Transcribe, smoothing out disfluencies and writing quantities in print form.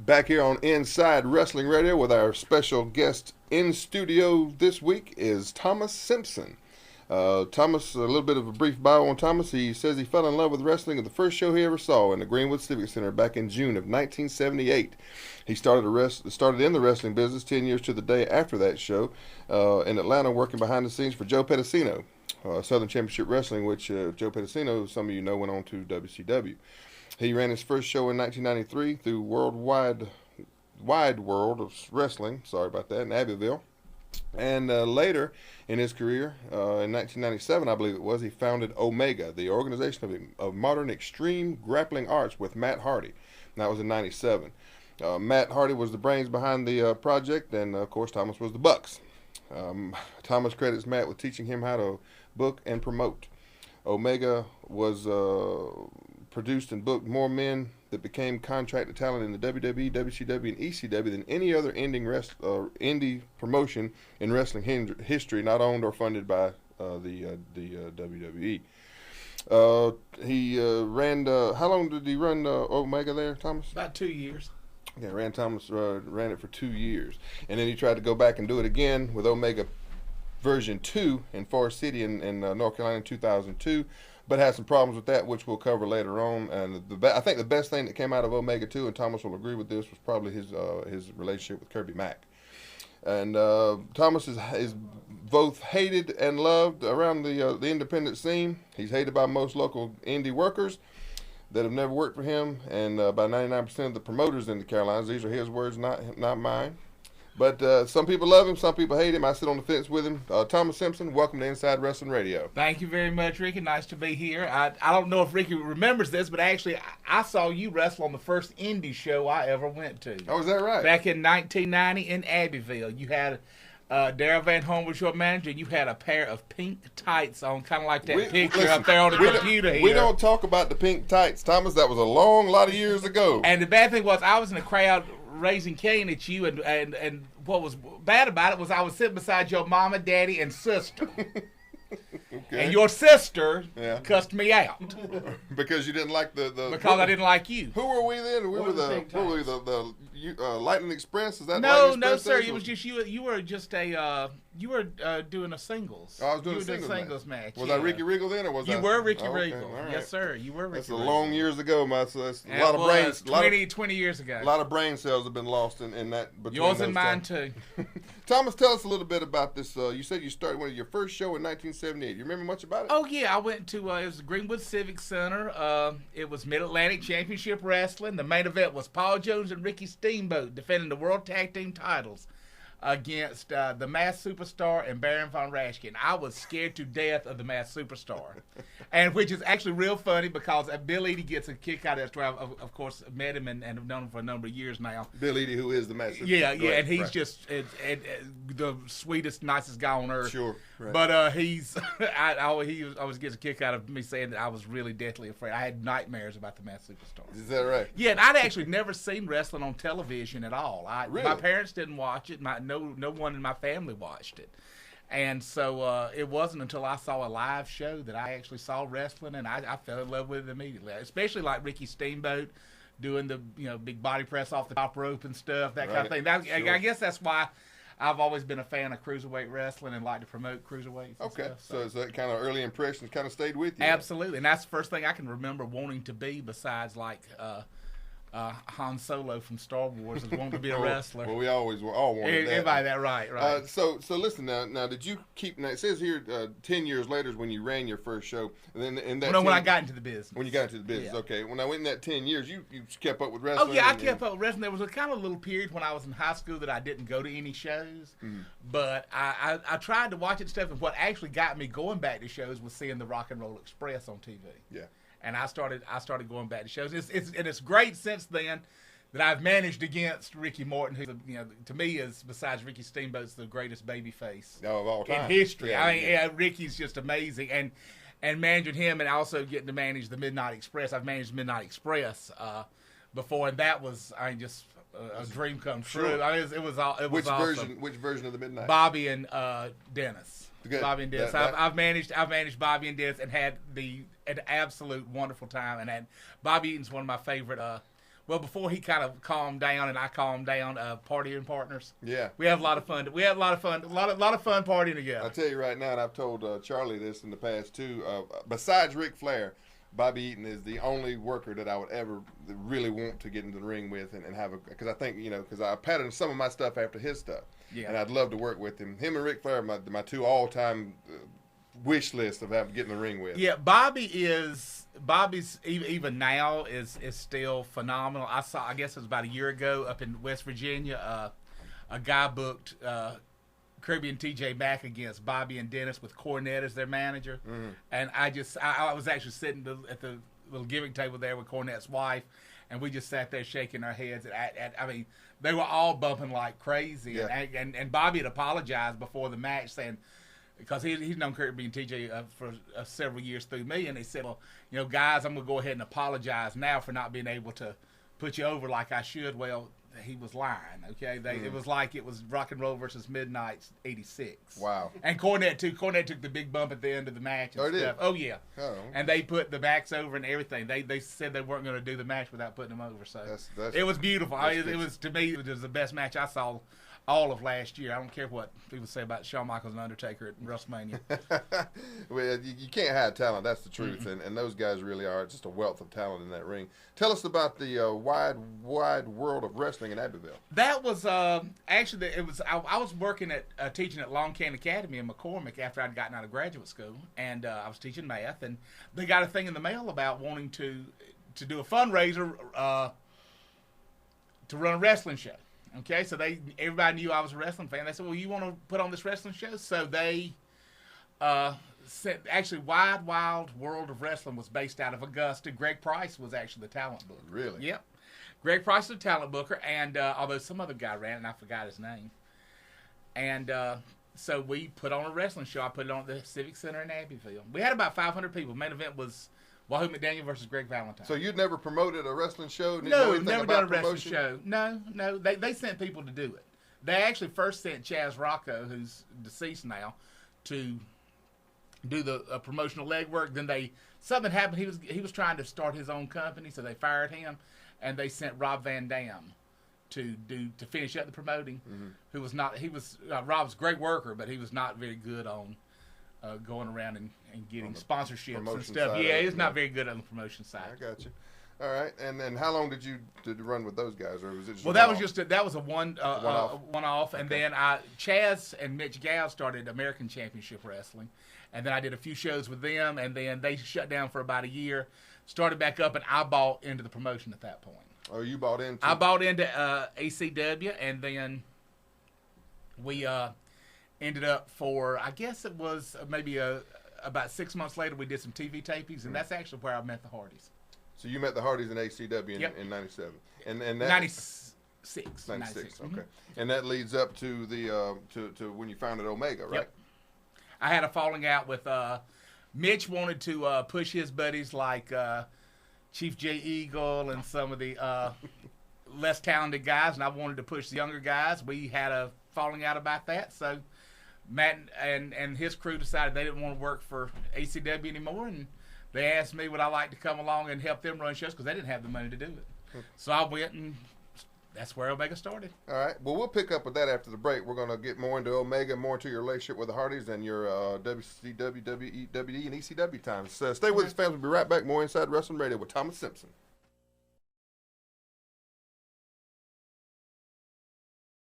Back here on Inside Wrestling Radio with our special guest in studio this week is Thomas Simpson. Thomas, a little bit of a brief bio on Thomas. He says he fell in love with wrestling at the first show he ever saw in the Greenwood Civic Center back in June of 1978. He started in the wrestling business 10 years to the day after that show in Atlanta, working behind the scenes for Joe Pedicino, Southern Championship Wrestling, which Joe Pedicino, some of you know, went on to WCW. He ran his first show in 1993 through Wide World of Wrestling, sorry about that, in Abbeville. And later in his career, in 1997, I believe it was, he founded Omega, the organization of modern extreme grappling arts with Matt Hardy. And that was in 97. Matt Hardy was the brains behind the project, and of course Thomas was the Bucks. Thomas credits Matt with teaching him how to book and promote. Omega was produced and booked more men that became contracted talent in the WWE, WCW, and ECW than any other indie promotion in wrestling history, not owned or funded by the WWE. He ran. How long did he run Omega there, Thomas? About 2 years. Yeah, Thomas ran it for 2 years, and then he tried to go back and do it again with Omega version 2 in Forest City in North Carolina in 2002. But had some problems with that, which we'll cover later on. And I think the best thing that came out of Omega 2, and Thomas will agree with this, was probably his relationship with Kirby Mack. And Thomas is both hated and loved around the independent scene. He's hated by most local indie workers that have never worked for him, and by 99% of the promoters in the Carolinas. These are his words, not mine. But some people love him, some people hate him. I sit on the fence with him. Thomas Simpson, welcome to Inside Wrestling Radio. Thank you very much, Ricky. Nice to be here. I don't know if Ricky remembers this, but actually I saw you wrestle on the first indie show I ever went to. Oh, is that right? Back in 1990 in Abbeville. You had Darryl Van Horn was your manager, and you had a pair of pink tights on, kind of like that picture up there on the computer here. We don't talk about the pink tights, Thomas. That was a lot of years ago. And the bad thing was I was in the crowd raising Cain at you, and what was bad about it was I was sitting beside your mama, daddy, and sister. Okay. And your sister cussed me out. Because you didn't like the because I didn't like you. Who were we then? We were the Lightning Express? Is that no, sir. It was just you were just you were doing a singles. Oh, I was doing a singles match. Was I Rikki Regal then, or was you were Rikki Regal? Right. Yes, sir. You were Rikki. That's long years ago, so that's a lot of brains. 20 years ago. A lot of brain cells have been lost in that. Yours and mine too. Thomas, tell us a little bit about this. You said you started your first show in 1978. You remember much about it? Oh yeah, I went to it was the Greenwood Civic Center. It was Mid-Atlantic Championship Wrestling. The main event was Paul Jones and Ricky Steamboat defending the World Tag Team titles against the Masked Superstar and Baron von Raschke. I was scared to death of the Masked Superstar, and which is actually real funny because Bill Eadie gets a kick out of that. I've, of course, met him and have known him for a number of years now. Bill Eadie, who is the Masked Superstar. Yeah, and he's just the sweetest, nicest guy on earth. Sure. Right. But he always gets a kick out of me saying that I was really deathly afraid. I had nightmares about the Masked Superstar. Is that right? Yeah, and I'd actually never seen wrestling on television at all. Really? My parents didn't watch it. No one in my family watched it. And so it wasn't until I saw a live show that I actually saw wrestling, and I fell in love with it immediately. Especially like Ricky Steamboat doing the big body press off the top rope and stuff, that kind of thing. Sure. I guess that's why I've always been a fan of cruiserweight wrestling and like to promote cruiserweights. Okay, stuff, so that kind of early impressions kind of stayed with you. Absolutely, and that's the first thing I can remember wanting to be besides like Han Solo from Star Wars is wanting to be a wrestler. Well, we all wanted that. Everybody that, right. So listen now. Did you keep? Now it says here 10 years later is when you ran your first show, and then in that. When I got into the business. When you got into the business, yeah. Okay. When I went in that 10 years, you kept up with wrestling. Oh yeah, I kept up with wrestling. There was a kind of little period when I was in high school that I didn't go to any shows, but I tried to watch it and stuff. And what actually got me going back to shows was seeing the Rock and Roll Express on TV. Yeah. And I started going back to shows. It's great since then that I've managed against Ricky Morton, who to me is, besides Ricky Steamboat's, the greatest babyface of all time in history. Yeah, Ricky's just amazing, and managing him, and also getting to manage the Midnight Express. I've managed Midnight Express before, and that was just a dream come true. Sure. It was awesome. Which version of the Midnight? Bobby and Dennis. Good. Bobby and Dennis. I've managed Bobby and Dennis and had an absolute wonderful time. And Bobby Eaton's one of my favorite well, before he kind of calmed down and I calmed down, partying partners. Yeah. We have a lot of fun. We have a lot of fun partying together. I'll tell you right now, and I've told Charlie this in the past too, besides Ric Flair, Bobby Eaton is the only worker that I would ever really want to get into the ring with and have because I think, because I patterned some of my stuff after his stuff. Yeah. And I'd love to work with him. Him and Ric Flair are my two all-time wish list of having getting in the ring with. Yeah, Bobby's even now is still phenomenal. I guess it was about a year ago up in West Virginia, a guy booked Kirby and TJ Maxx against Bobby and Dennis with Cornette as their manager. Mm-hmm. And I was actually sitting at the little giving table there with Cornette's wife, and we just sat there shaking our heads. I mean, they were all bumping like crazy. Yeah. And Bobby had apologized before the match saying, because he's known Kirby and TJ for several years through me, and he said, well, guys, I'm going to go ahead and apologize now for not being able to put you over like I should. Well, he was lying, okay? It was like it was Rock and Roll versus Midnight's '86. Wow. And Cornette, too. Cornette took the big bump at the end of the match and stuff. Did? Oh, yeah. Oh. And they put the backs over and everything. They said they weren't going to do the match without putting them over. So it was beautiful. It was, to me, it was the best match I saw all of last year. I don't care what people say about Shawn Michaels and Undertaker at WrestleMania. Well, you can't hide talent. That's the truth. Mm-hmm. And those guys really are just a wealth of talent in that ring. Tell us about the wide world of wrestling in Abbeville. That was actually I was working at teaching at Long Can Academy in McCormick after I'd gotten out of graduate school, and I was teaching math, and they got a thing in the mail about wanting to do a fundraiser to run a wrestling show. Okay, so everybody knew I was a wrestling fan. They said, well, you want to put on this wrestling show? So they said, actually, Wild World of Wrestling was based out of Augusta. Greg Price was actually the talent booker. Really? Yep. Greg Price was the talent booker, and although some other guy ran it, and I forgot his name. And so we put on a wrestling show. I put it on at the Civic Center in Abbeville. We had about 500 people. Main event was Wahoo McDaniel versus Greg Valentine. So you'd never promoted a wrestling show? No, never done a wrestling show. No. They sent people to do it. They actually first sent Chaz Rocco, who's deceased now, to do the promotional legwork. Then something happened. He was trying to start his own company, so they fired him, and they sent Rob Van Dam to finish up the promoting. Mm-hmm. Who was not? Rob's a great worker, but he was not very good on going around and getting sponsorships and stuff. Yeah, he's not very good on the promotion side. I got you. All right, and then how long did you run with those guys, or was it just that was a one-off, and then Chaz and Mitch Gow started American Championship Wrestling, and then I did a few shows with them, and then they shut down for about a year, started back up, and I bought into the promotion at that point. Oh, you bought into? I bought into ACW, and then we ended up for, I guess it was maybe about 6 months later, we did some TV tapings, and that's actually where I met the Hardys. So you met the Hardys in ACW in 97. And that 96. 96, okay. Mm-hmm. And that leads up to the to when you founded Omega, right? Yep. I had a falling out with Mitch wanted to push his buddies like Chief J. Eagle and some of the less talented guys, and I wanted to push the younger guys. We had a falling out about that, so Matt and his crew decided they didn't want to work for ACW anymore, and they asked me would I like to come along and help them run shows because they didn't have the money to do it. So I went, and that's where Omega started. All right. Well, we'll pick up with that after the break. We're going to get more into Omega, more into your relationship with the Hardys and your WCW, WWE, and ECW times. Stay with us, fans. We'll be right back. More Inside Wrestling Radio with Thomas Simpson.